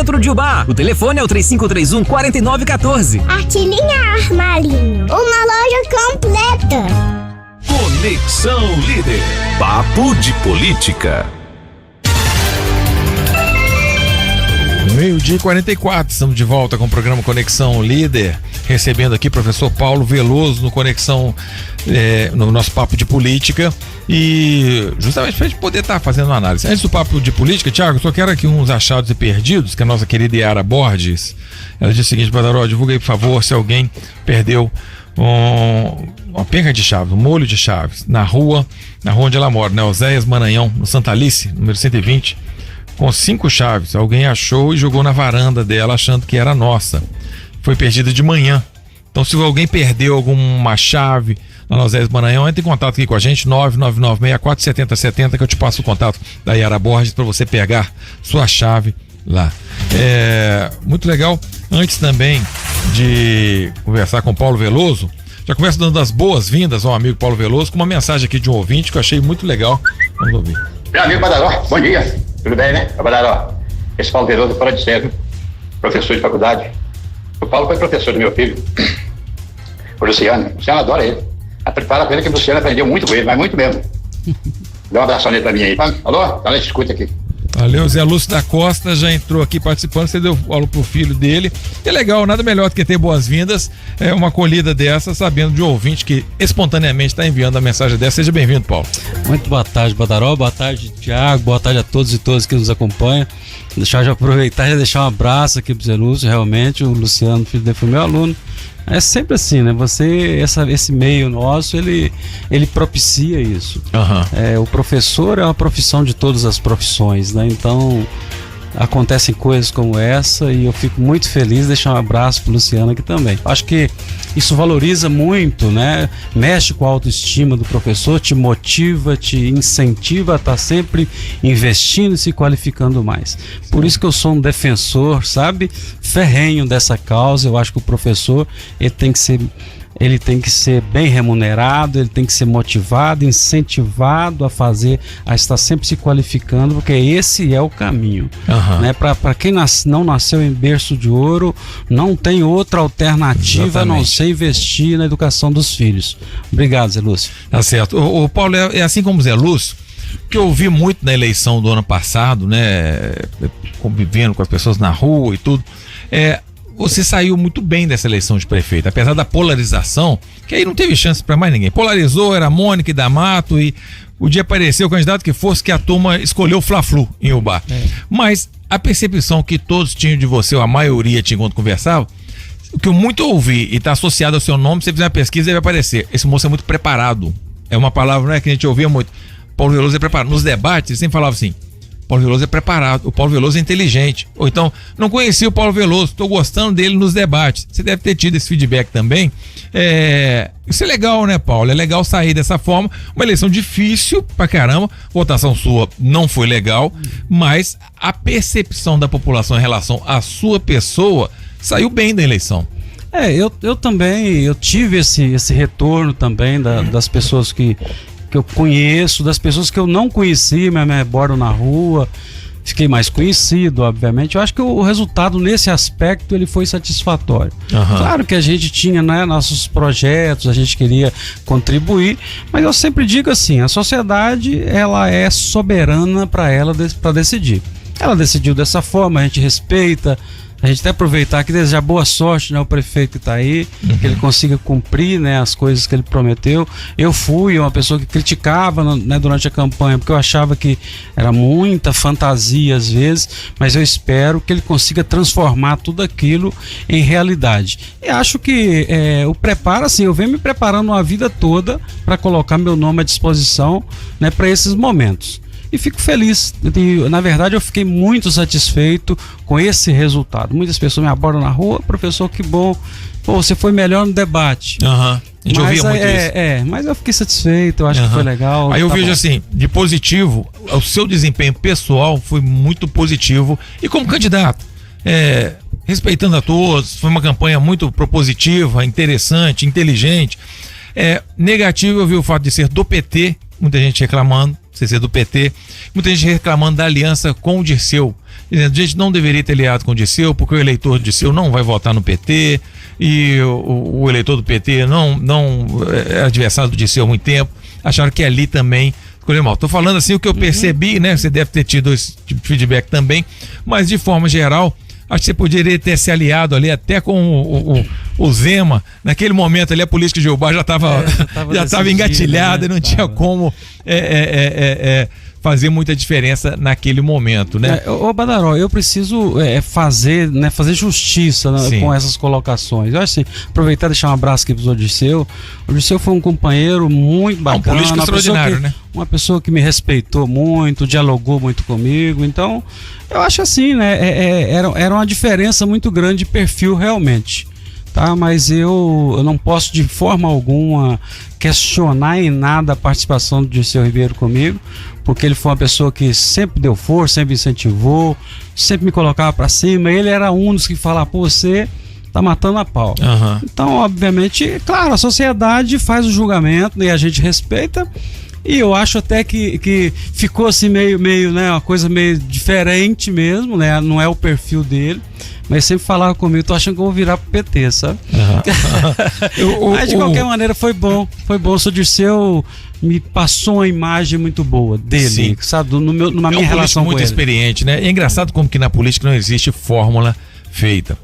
centro de Ubá. O telefone é o 3531-4914. Artilinha Armarinho, uma loja completa. Conexão Líder. Papo de política. 12h44, estamos de volta com o programa Conexão Líder, recebendo aqui o professor Paulo Veloso no Conexão, no nosso papo de política, e justamente para a gente poder estar fazendo uma análise. Antes do papo de política, Thiago, só quero aqui uns achados e perdidos, que a nossa querida Yara Borges, ela diz o seguinte: Badaró, divulga aí por favor se alguém perdeu uma penca de chaves, um molho de chaves, na rua onde ela mora, né, Oséias Maranhão, no Santa Alice, número 120, com 5 chaves. Alguém achou e jogou na varanda dela achando que era nossa. Foi perdida de manhã. Então, se alguém perdeu alguma chave na Oséias Maranhão, entre em contato aqui com a gente, 999647070, que eu te passo o contato da Yara Borges para você pegar sua chave lá. Muito legal. Antes também de conversar com o Paulo Veloso, já começo dando as boas-vindas ao amigo Paulo Veloso com uma mensagem aqui de um ouvinte que eu achei muito legal. Vamos ouvir. Meu amigo Badaró, bom dia. Tudo bem, né? Badaró, esse Paulo Veloso fora de sério, professor de faculdade. O Paulo foi professor do meu filho, o Luciano. O Luciano adora ele. Fala com ele que o Luciano aprendeu muito com ele, mas muito mesmo. Dá um abraço nele pra mim aí. Alô? Tá, escuta aqui. Valeu, Zé Lúcio da Costa já entrou aqui participando, você deu aula pro filho dele. É legal, nada melhor do que ter boas-vindas, uma acolhida dessa, sabendo de um ouvinte que espontaneamente está enviando a mensagem dessa. Seja bem-vindo, Paulo. Muito boa tarde, Badaró, boa tarde, Thiago, boa tarde a todos e todas que nos acompanham. Deixar já aproveitar e deixar um abraço aqui pro Zé Lúcio, realmente, o Luciano, filho dele, foi meu aluno. É sempre assim, né? Esse meio nosso, ele propicia isso. O professor é uma profissão de todas as profissões, né? Então, acontecem coisas como essa e eu fico muito feliz. Deixar um abraço pro Luciano aqui também. Acho que isso valoriza muito, né? Mexe com a autoestima do professor, te motiva, te incentiva a estar sempre investindo e se qualificando mais. Por isso que eu sou um defensor, sabe? Ferrenho dessa causa. Eu acho que o professor, ele tem que ser bem remunerado, ele tem que ser motivado, incentivado a estar sempre se qualificando, porque esse é o caminho. Né? Para quem não nasceu em berço de ouro, não tem outra alternativa a não ser investir na educação dos filhos. Obrigado, Zé Lúcio. Tá certo. O Paulo, é assim como o Zé Lúcio, que eu ouvi muito na eleição do ano passado, né, convivendo com as pessoas na rua e tudo, você saiu muito bem dessa eleição de prefeito, apesar da polarização, que aí não teve chance para mais ninguém. Polarizou, era Mônica e D'Amato, e o dia apareceu o candidato que fosse, que a turma escolheu o Fla-Flu em Ubá. Mas a percepção que todos tinham de você, ou a maioria tinha quando conversava, o que eu muito ouvi, e está associado ao seu nome, se você fizer uma pesquisa, ele vai aparecer. Esse moço é muito preparado. É uma palavra, não é, que a gente ouvia muito. Paulo Veloso é preparado. Nos debates, ele sempre falava assim: Paulo Veloso é preparado, o Paulo Veloso é inteligente. Ou então, não conhecia o Paulo Veloso, estou gostando dele nos debates. Você deve ter tido esse feedback também. Isso é legal, né, Paulo? É legal sair dessa forma. Uma eleição difícil pra caramba. Votação sua não foi legal, mas a percepção da população em relação à sua pessoa saiu bem da eleição. Eu também, eu tive esse retorno também das pessoas que eu conheço, das pessoas que eu não conhecia, me abordo na rua, fiquei mais conhecido, obviamente. Eu acho que o resultado nesse aspecto ele foi satisfatório. Claro que a gente tinha, né, nossos projetos, a gente queria contribuir, mas eu sempre digo assim, a sociedade ela é soberana para decidir. Ela decidiu dessa forma, a gente respeita. A gente até aproveitar aqui e desejar boa sorte, né, ao prefeito que está aí, que ele consiga cumprir, né, as coisas que ele prometeu. Eu fui uma pessoa que criticava, né, durante a campanha, porque eu achava que era muita fantasia às vezes, mas eu espero que ele consiga transformar tudo aquilo em realidade. E acho que o preparo, assim, eu venho me preparando a vida toda para colocar meu nome à disposição, né, para esses momentos. E fico feliz. Na verdade, eu fiquei muito satisfeito com esse resultado. Muitas pessoas me abordam na rua: professor, que bom. Pô, você foi melhor no debate. A gente ouvia muito isso. Mas eu fiquei satisfeito, eu acho que foi legal. Aí eu vejo assim, de positivo, o seu desempenho pessoal foi muito positivo. E como candidato, respeitando a todos, foi uma campanha muito propositiva, interessante, inteligente. Negativo, eu vi o fato de ser do PT, muita gente reclamando, você ser do PT, muita gente reclamando da aliança com o Dirceu. dizendo: a gente não deveria ter aliado com o Dirceu, porque o eleitor do Dirceu não vai votar no PT, e o eleitor do PT não é adversário do Dirceu há muito tempo, acharam que ali também escolheu mal. Tô falando assim o que eu percebi, né? Você deve ter tido esse tipo de feedback também, mas de forma geral, acho que você poderia ter se aliado ali até com o Zema. Naquele momento ali a política de Jeová já estava engatilhada, né? Não tinha como fazer muita diferença naquele momento, né? Ô Badaró, eu preciso fazer justiça, né, com essas colocações. Eu acho assim, aproveitar e deixar um abraço aqui pro Dirceu. O Dirceu foi um companheiro muito bacana, um político extraordinário, né? Uma pessoa que me respeitou muito, dialogou muito comigo. Então, eu acho assim, né? Era uma diferença muito grande de perfil realmente. Tá, mas eu não posso de forma alguma questionar em nada a participação do Dirceu Ribeiro comigo, porque ele foi uma pessoa que sempre deu força, sempre incentivou, sempre me colocava para cima. Ele era um dos que falava: pô, você tá matando a pau. Então, obviamente, claro, a sociedade faz o julgamento e a gente respeita. E eu acho até que ficou assim meio, né, uma coisa meio diferente mesmo, né? Não é o perfil dele. Mas sempre falava comigo: tô achando que eu vou virar pro PT, sabe? Mas de qualquer maneira foi bom. O seu Dirceu me passou uma imagem muito boa dele, sim, sabe? Numa minha relação com ele. Muito experiente, né? É engraçado como que na política não existe fórmula feita.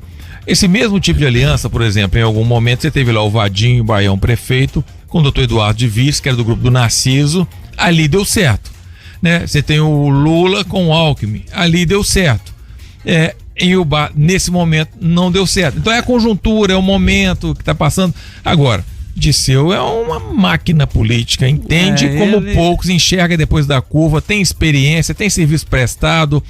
Esse mesmo tipo de aliança, por exemplo, em algum momento você teve lá o Vadinho Baião prefeito, com o doutor Eduardo de Vice, que era do grupo do Narciso, ali deu certo, né? Você tem o Lula com o Alckmin, ali deu certo. Em Ubá, nesse momento, não deu certo. Então é a conjuntura, é o momento que está passando. Agora, Dirceu é uma máquina política, entende como poucos, enxerga depois da curva, tem experiência, tem serviço prestado,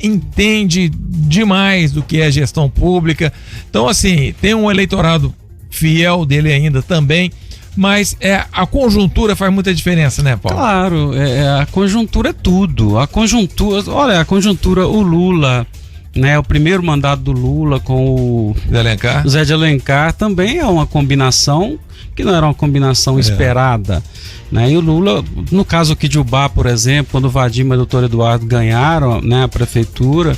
entende demais do que é gestão pública. Então, assim, tem um eleitorado fiel dele ainda também, mas a conjuntura faz muita diferença, né, Paulo? Claro, a conjuntura é tudo. A conjuntura, o Lula, né, o primeiro mandato do Lula com o Zé de Alencar também é uma combinação que não era uma combinação esperada, né? E o Lula, no caso aqui de Ubá, por exemplo, quando o Vadim e o doutor Eduardo ganharam, né, a prefeitura,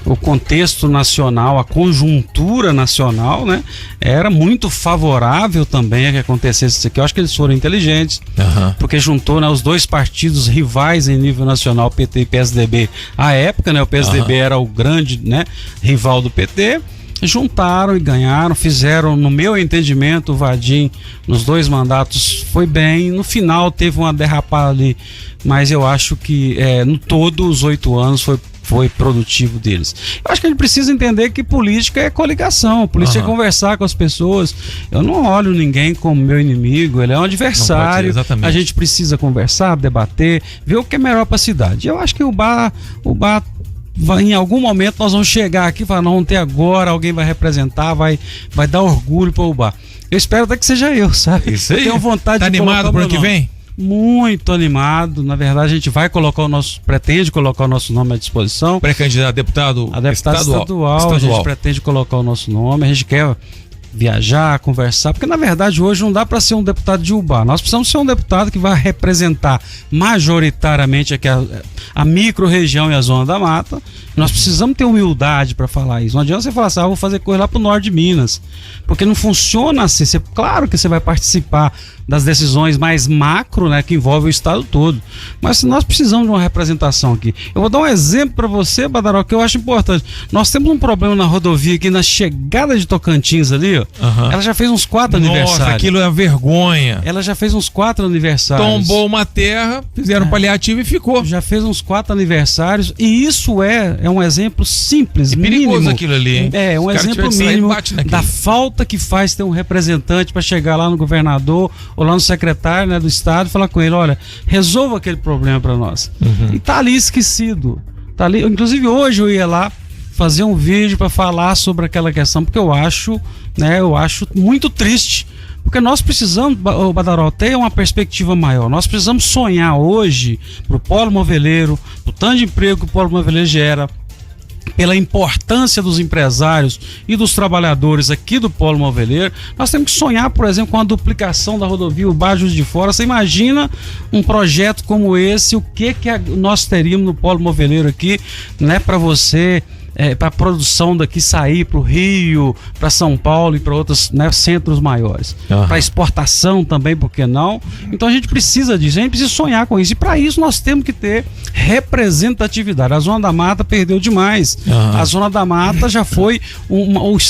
o contexto nacional, a conjuntura nacional, né, era muito favorável também a que acontecesse isso aqui. Eu acho que eles foram inteligentes, porque juntou, né, os dois partidos rivais em nível nacional, PT e PSDB. À época, né, o PSDB era o grande, né, rival do PT. Juntaram e ganharam, fizeram, no meu entendimento, o Vadim nos dois mandatos foi bem. No final teve uma derrapada ali, mas eu acho que no todo os 8 anos foi produtivo deles. Eu acho que a gente precisa entender que política é coligação, política é conversar com as pessoas. Eu não olho ninguém como meu inimigo, ele é um adversário. A gente precisa conversar, debater, ver o que é melhor para a cidade. Eu acho que o Bar em algum momento nós vamos chegar aqui e falar: não, vamos ter agora, alguém vai representar, vai dar orgulho para o Ubá. Eu espero até que seja eu, sabe? Isso aí. Tenho vontade de animado pro ano que vem? Muito animado. Na verdade, a gente vai pretende colocar o nosso nome à disposição. Pré-candidato a deputado estadual. A gente pretende colocar o nosso nome. A gente quer viajar, conversar, porque na verdade hoje não dá para ser um deputado de Ubá. Nós precisamos ser um deputado que vai representar majoritariamente aqui a micro-região e a zona da mata. Nós precisamos ter humildade para falar isso. Não adianta você falar assim: vou fazer coisa lá pro norte de Minas, porque não funciona assim. Claro que você vai participar das decisões mais macro, né, que envolvem o estado todo, mas nós precisamos de uma representação aqui. Eu vou dar um exemplo para você, Badaró, que eu acho importante. Nós temos um problema na rodovia aqui, na chegada de Tocantins ali, ó. Ela já fez uns 4 aniversários. Nossa, aquilo é uma vergonha. Ela já fez uns 4 aniversários. Tombou uma terra, fizeram paliativo e ficou. Já fez uns 4 aniversários, e isso é um exemplo simples, mínimo. Perigoso aquilo ali, hein? É um exemplo mínimo da falta que faz ter um representante para chegar lá no governador ou lá no secretário, né, do estado e falar com ele: olha, resolva aquele problema para nós. E tá ali esquecido. Tá ali. Inclusive hoje eu ia lá fazer um vídeo para falar sobre aquela questão, porque eu acho muito triste. Porque nós precisamos, o Badaró, ter uma perspectiva maior. Nós precisamos sonhar hoje pro polo moveleiro, pro tanto de emprego que o polo moveleiro gera, pela importância dos empresários e dos trabalhadores aqui do Polo Moveleiro, nós temos que sonhar, por exemplo, com a duplicação da rodovia Ubá Juiz de Fora. Você imagina um projeto como esse, o que nós teríamos no Polo Moveleiro aqui, né, para você, para a produção daqui sair para o Rio, para São Paulo e para outros, né, centros maiores. Para exportação também, por que não? Então a gente precisa disso, a gente precisa sonhar com isso. E para isso nós temos que ter representatividade. A Zona da Mata perdeu demais. A Zona da Mata já foi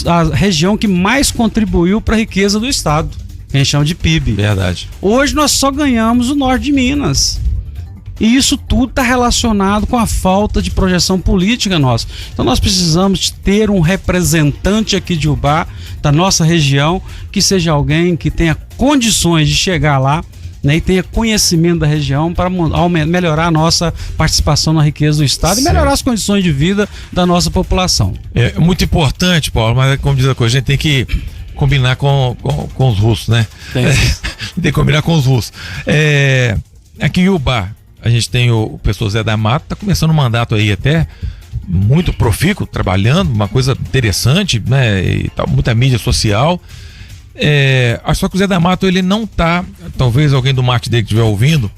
a região que mais contribuiu para a riqueza do estado, que a gente chama de PIB. Verdade. Hoje nós só ganhamos o norte de Minas. E isso tudo está relacionado com a falta de projeção política nossa. Então nós precisamos ter um representante aqui de Ubá, da nossa região, que seja alguém que tenha condições de chegar lá, né, e tenha conhecimento da região para melhorar a nossa participação na riqueza do estado e melhorar as condições de vida da nossa população. É muito importante, Paulo, mas como diz a coisa, a gente tem que combinar com os russos, né? Tem que combinar com os russos. Aqui em Ubá, a gente tem o professor Zé da Mata, está começando um mandato aí até muito profícuo, trabalhando, uma coisa interessante, né? E tá, muita mídia social. Só que o Zé da Mata, ele não tá, talvez alguém do marketing dele que estiver ouvindo,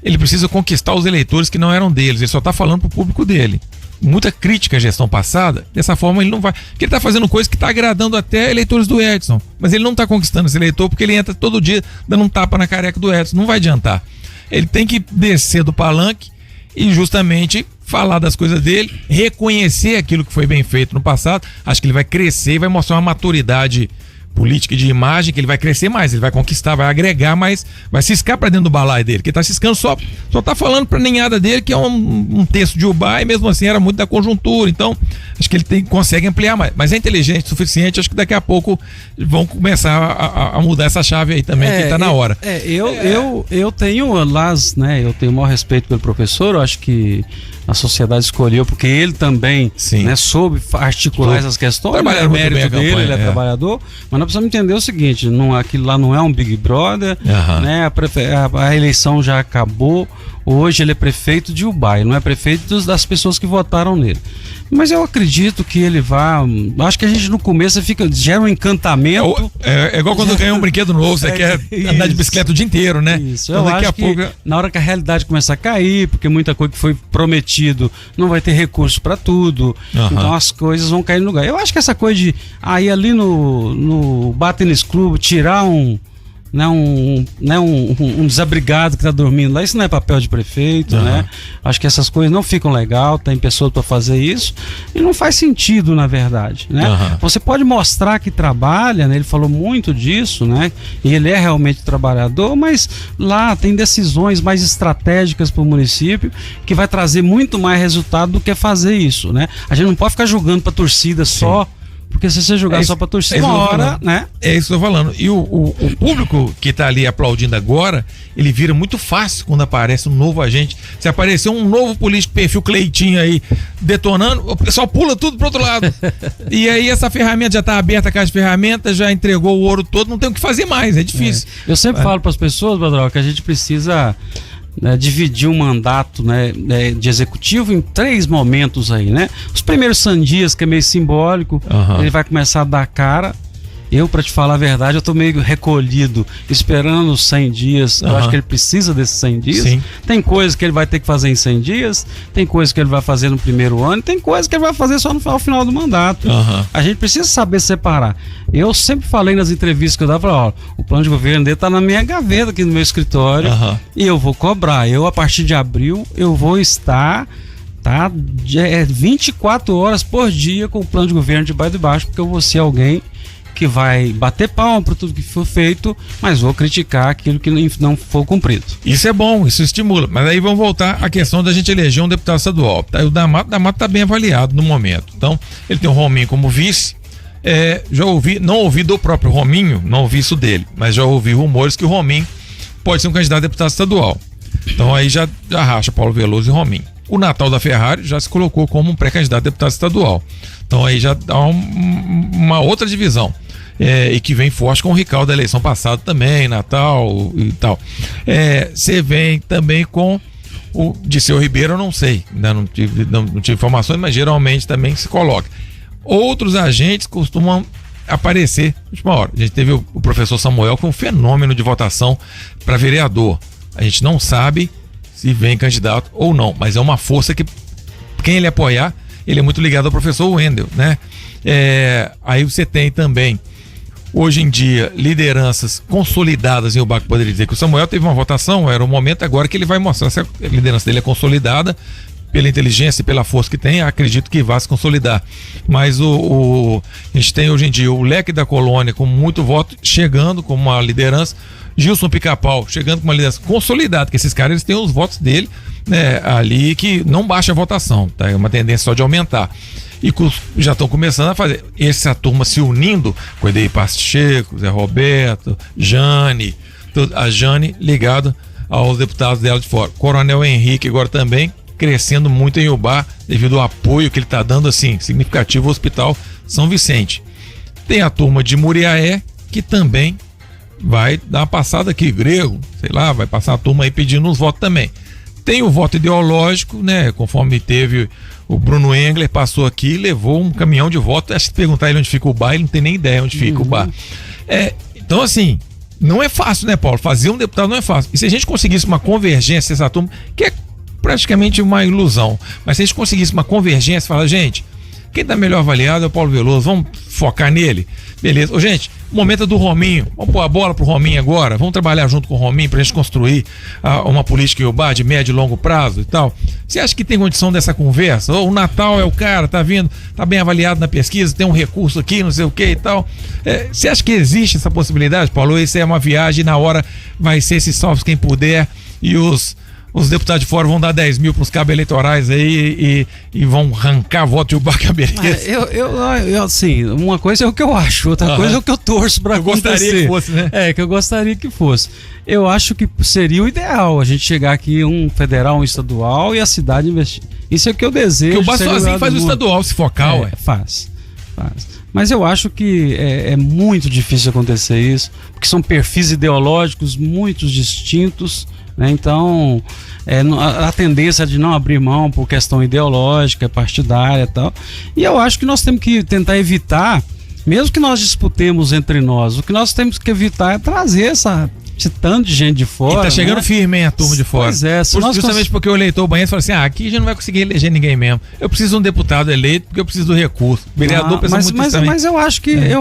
ele precisa conquistar os eleitores que não eram deles, ele só está falando para o público dele. Muita crítica à gestão passada, dessa forma ele não vai, porque ele está fazendo coisa que está agradando até eleitores do Edson, mas ele não está conquistando esse eleitor porque ele entra todo dia dando um tapa na careca do Edson, não vai adiantar. Ele tem que descer do palanque e justamente falar das coisas dele, reconhecer aquilo que foi bem feito no passado. Acho que ele vai crescer e vai mostrar uma maturidade política e de imagem, que ele vai crescer mais, ele vai conquistar, vai agregar, mas vai ciscar pra dentro do balaio dele, que ele tá ciscando só tá falando pra ninhada dele, que é um texto de Ubá, e mesmo assim era muito da conjuntura. Então acho que ele consegue ampliar mais, mas é inteligente o suficiente. Acho que daqui a pouco vão começar a mudar essa chave aí também, que tá na hora. Eu tenho lá, né, eu tenho o maior respeito pelo professor. Eu acho que a sociedade escolheu porque ele também, né, soube articular essas questões. É mérito dele, ele é trabalhador, mas nós precisamos entender o seguinte: aquilo lá não é um Big Brother, né? A eleição já acabou. Hoje ele é prefeito de Ubá, ele não é prefeito das pessoas que votaram nele. Mas eu acredito que ele acho que a gente no começo gera um encantamento. É igual quando ganha um brinquedo novo, você quer andar de bicicleta o dia inteiro, né? Isso, então, daqui a pouco, na hora que a realidade começa a cair, porque muita coisa que foi prometido não vai ter recurso para tudo, então as coisas vão cair no lugar. Eu acho que essa coisa de ir ali no Bar Tênis Clube, tirar um desabrigado que está dormindo lá, isso não é papel de prefeito, né? Acho que essas coisas não ficam legal, tem pessoas para fazer isso e não faz sentido, na verdade, né? Você pode mostrar que trabalha, né? Ele falou muito disso, né? E ele é realmente trabalhador, mas lá tem decisões mais estratégicas para o município que vai trazer muito mais resultado do que fazer isso, né? A gente não pode ficar julgando para a torcida só. Porque se você jogar só pra torcida, uma hora, né? É isso que eu tô falando. E o público que tá ali aplaudindo agora, ele vira muito fácil quando aparece um novo agente. Se aparecer um novo político perfil Cleitinho aí detonando, o pessoal pula tudo pro outro lado. E aí essa ferramenta já tá aberta, a caixa de ferramentas, já entregou o ouro todo, não tem o que fazer mais, é difícil. Eu sempre falo pras pessoas, Badral, que a gente precisa dividir um mandato, né, de executivo em 3 momentos aí, né? Os primeiros 100 dias, que é meio simbólico, ele vai começar a dar cara. Eu, pra te falar a verdade, eu tô meio recolhido, esperando os 100 dias. Eu acho que ele precisa desses 100 dias. Sim. Tem coisas que ele vai ter que fazer em 100 dias, tem coisas que ele vai fazer no primeiro ano, tem coisas que ele vai fazer só ao final do mandato. A gente precisa saber separar. Eu sempre falei nas entrevistas que eu dava, o plano de governo dele tá na minha gaveta aqui no meu escritório, e eu vou cobrar. A partir de abril, eu vou estar 24 horas por dia com o plano de governo de baixo, porque eu vou ser alguém que vai bater palma para tudo que for feito, mas vou criticar aquilo que não for cumprido. Isso é bom, isso estimula. Mas aí vamos voltar à questão da gente eleger um deputado estadual. O da Mata está bem avaliado no momento. Então, ele tem o Rominho como vice. Não ouvi do próprio Rominho, não ouvi isso dele, mas já ouvi rumores que o Rominho pode ser um candidato a deputado estadual. Então aí já racha Paulo Veloso e Rominho. O Natal da Ferrari já se colocou como um pré-candidato a deputado estadual. Então aí já dá uma outra divisão. E que vem forte com o Ricardo da eleição passada também, Natal e tal. Você vem também com O Dirceu Ribeiro eu não sei, ainda não tive informações, mas geralmente também se coloca. Outros agentes costumam aparecer na última hora. A gente teve o professor Samuel, que é um fenômeno de votação para vereador. A gente não sabe se vem candidato ou não, mas é uma força que quem ele apoiar, ele é muito ligado ao professor Wendel, né? Aí você tem também, hoje em dia, lideranças consolidadas em Ubá, que poderia dizer que o Samuel teve uma votação, era o momento agora que ele vai mostrar se a liderança dele é consolidada pela inteligência e pela força que tem, acredito que vai se consolidar. Mas a gente tem hoje em dia o Leque da Colônia com muito voto, chegando como uma liderança, Gilson Pica-Pau chegando com uma liderança consolidada, que esses caras eles têm os votos dele, né, ali que não baixa a votação, tá? É uma tendência só de aumentar. E já estão começando a fazer essa turma se unindo, com Edeir Pacheco, Zé Roberto, Jane, a Jane ligada aos deputados dela de fora. Coronel Henrique agora também crescendo muito em Ubá, devido ao apoio que ele está dando, assim, significativo ao Hospital São Vicente. Tem a turma de Muriaé, que também vai dar uma passada aqui, Grego, sei lá, vai passar a turma aí pedindo uns votos também. Tem o voto ideológico, né, conforme teve o Bruno Engler, passou aqui e levou um caminhão de votos. Acho que perguntar ele onde fica o Ubá, ele não tem nem ideia onde fica o Ubá. Então, assim, não é fácil, né, Paulo? Fazer um deputado não é fácil. E se a gente conseguisse uma convergência, essa turma, que é praticamente uma ilusão, mas se a gente conseguisse uma convergência, falar, gente, quem tá melhor avaliado é o Paulo Veloso, vamos focar nele? Beleza. Ô, gente, momento do Rominho, vamos pôr a bola pro Rominho agora, vamos trabalhar junto com o Rominho pra gente construir uma política em Ubá de médio e longo prazo e tal. Você acha que tem condição dessa conversa? Ou o Natal é o cara, tá vindo, tá bem avaliado na pesquisa, tem um recurso aqui, não sei o que e tal. Você acha que existe essa possibilidade, Paulo? Isso é uma viagem, na hora vai ser esse salve quem puder e os deputados de fora vão dar 10 mil para os cabos eleitorais aí e vão arrancar voto de Ubá, beleza. Eu, assim, uma coisa é o que eu acho, outra coisa é o que eu torço para acontecer. Gostaria que fosse, né? Que eu gostaria que fosse. Eu acho que seria o ideal a gente chegar aqui, um federal, um estadual e a cidade investir. Isso é o que eu desejo. Porque o Ubá sozinho faz o estadual, se focar, ué. Faz. Mas eu acho que é muito difícil acontecer isso, porque são perfis ideológicos muito distintos, né? Então a tendência é de não abrir mão por questão ideológica, partidária e tal. E eu acho que nós temos que tentar evitar, mesmo que nós disputemos entre nós, o que nós temos que evitar é trazer esse tanto de gente de fora. E tá chegando, né? Firme, hein, a turma de fora. Pois é. Justamente porque o eleitor banhense fala assim, aqui a gente não vai conseguir eleger ninguém mesmo. Eu preciso de um deputado eleito porque eu preciso do recurso. O vereador precisa muito disso também. Mas eu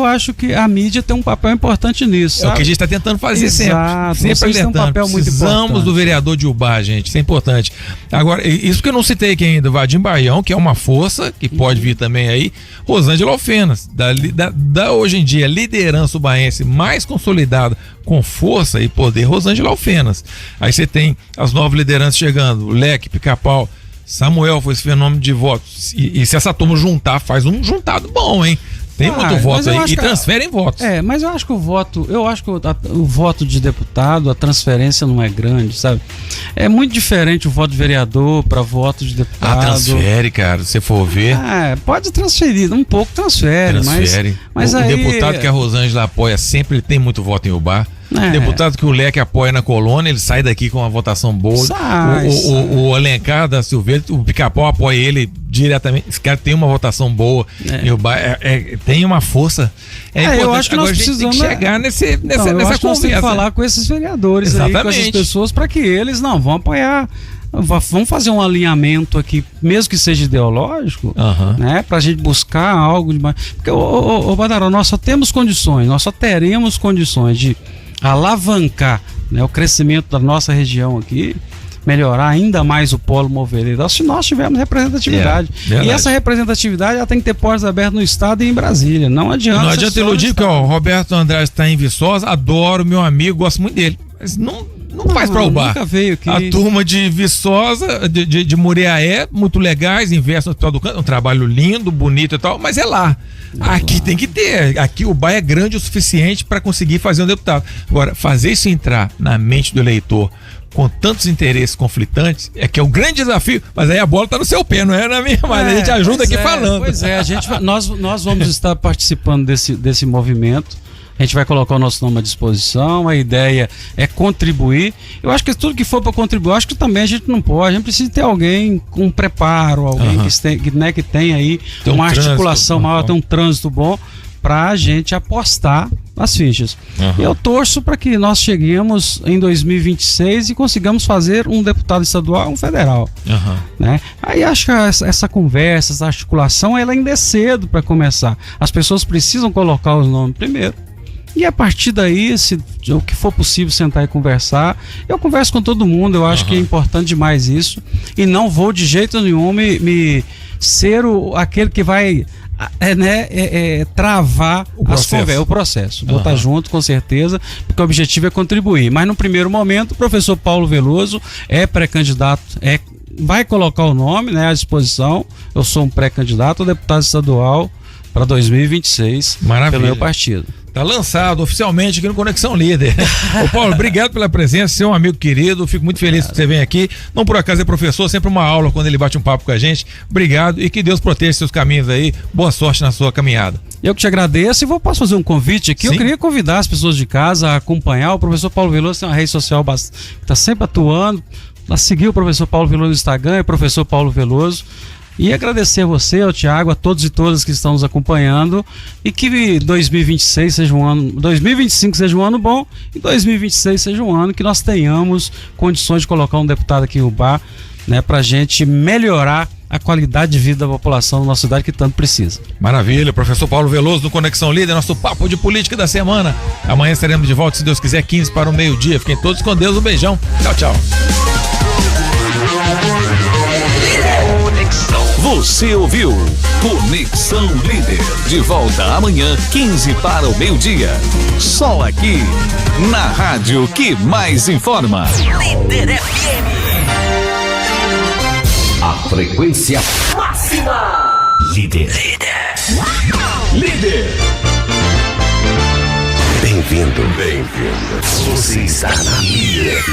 acho que a mídia tem um papel importante nisso. É o que a gente está tentando fazer. Exato, sempre alertando. Um papel muito Precisamos do vereador de Ubá, gente. Isso é importante. Agora, isso que eu não citei aqui ainda, Vadim Baião, que é uma força que pode vir também aí, Rosângela Alfenas, da hoje em dia liderança ubaense mais consolidada, com força e poder, Rosângela Alfenas. Aí você tem as novas lideranças chegando, Leque, Pica-Pau, Samuel foi esse fenômeno de votos. E se essa turma juntar, faz um juntado bom, hein? Tem muito voto aí e transferem votos. Mas eu acho que o voto de deputado, a transferência não é grande, sabe? É muito diferente o voto de vereador para voto de deputado. Transfere, cara, se for ver. Pode transferir, um pouco transfere. Mas o aí, deputado que a Rosângela apoia sempre, ele tem muito voto em Ubá. Deputado que o Leque apoia na colônia, ele sai daqui com uma votação boa. O Alencar da Silveira, o Pica-Pau apoia ele diretamente. Esse cara tem uma votação boa em Ubá, tem uma força. Eu acho que agora nós precisamos chegar nessa conversa. Nós temos que falar com esses vereadores aí, com essas pessoas, para que eles vão apoiar. Vamos fazer um alinhamento aqui, mesmo que seja ideológico, né, pra gente buscar algo de mais. Porque, Badaró, nós só teremos condições de alavancar, né, o crescimento da nossa região aqui, melhorar ainda mais o polo movereiro, se nós tivermos representatividade. E essa representatividade ela tem que ter portas abertas no estado e em Brasília. Não adianta iludir que o Roberto Andrade está em Viçosa, adoro, meu amigo, gosto muito dele, mas não faz pra Ubá. Nunca veio aqui. A turma de Viçosa, de Muriaé, muito legais, investem no Hospital do Câncer, um trabalho lindo, bonito e tal, mas é lá. Aqui tem que ter. Aqui o Ubá é grande o suficiente para conseguir fazer um deputado. Agora, fazer isso entrar na mente do eleitor com tantos interesses conflitantes é que é um grande desafio, mas aí a bola tá no seu pé, não é na minha, mas a gente ajuda aqui falando. Pois é, nós vamos estar participando desse movimento. A gente vai colocar o nosso nome à disposição, a ideia é contribuir. Eu acho que tudo que for para contribuir, eu acho que também a gente não pode, a gente precisa ter alguém com preparo, alguém que tem aí tem uma articulação maior, tem um trânsito bom para a gente apostar nas fichas. Eu torço para que nós cheguemos em 2026 e consigamos fazer um deputado estadual e um federal. Né? Aí acho que essa conversa, essa articulação, ela ainda é cedo para começar. As pessoas precisam colocar os nomes primeiro. E a partir daí, se o que for possível sentar e conversar, eu converso com todo mundo, eu acho que é importante demais isso. E não vou de jeito nenhum me ser aquele que vai travar o processo. Vou estar junto, com certeza, porque o objetivo é contribuir. Mas no primeiro momento, o professor Paulo Veloso é pré-candidato, vai colocar o nome, né, à disposição. Eu sou um pré-candidato a deputado estadual para 2026. Maravilha. Pelo meu partido. Tá lançado oficialmente aqui no Conexão Líder. Ô Paulo, obrigado pela presença, você é um amigo querido, fico muito feliz que você vem aqui. Não por acaso é professor, sempre uma aula quando ele bate um papo com a gente. Obrigado e que Deus proteja seus caminhos aí. Boa sorte na sua caminhada. Eu que te agradeço e posso fazer um convite aqui. Sim. Eu queria convidar as pessoas de casa a acompanhar. O professor Paulo Veloso tem uma rede social que está sempre atuando. A seguir o professor Paulo Veloso no Instagram, é professor Paulo Veloso. E agradecer a você, ao Tiago, a todos e todas que estão nos acompanhando e que 2026 seja um ano, 2025 seja um ano bom e 2026 seja um ano que nós tenhamos condições de colocar um deputado aqui em Ubá, né, pra gente melhorar a qualidade de vida da população da nossa cidade que tanto precisa. Maravilha, professor Paulo Veloso do Conexão Líder, nosso papo de política da semana. Amanhã estaremos de volta, se Deus quiser, 15 para o meio-dia. Fiquem todos com Deus, um beijão. Tchau, tchau. Você ouviu Conexão Líder. De volta amanhã, 15 para o meio-dia. Só aqui, na rádio que mais informa. Líder FM. A frequência máxima. Líder. Bem-vindo. Você está na Líder.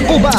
Ubá.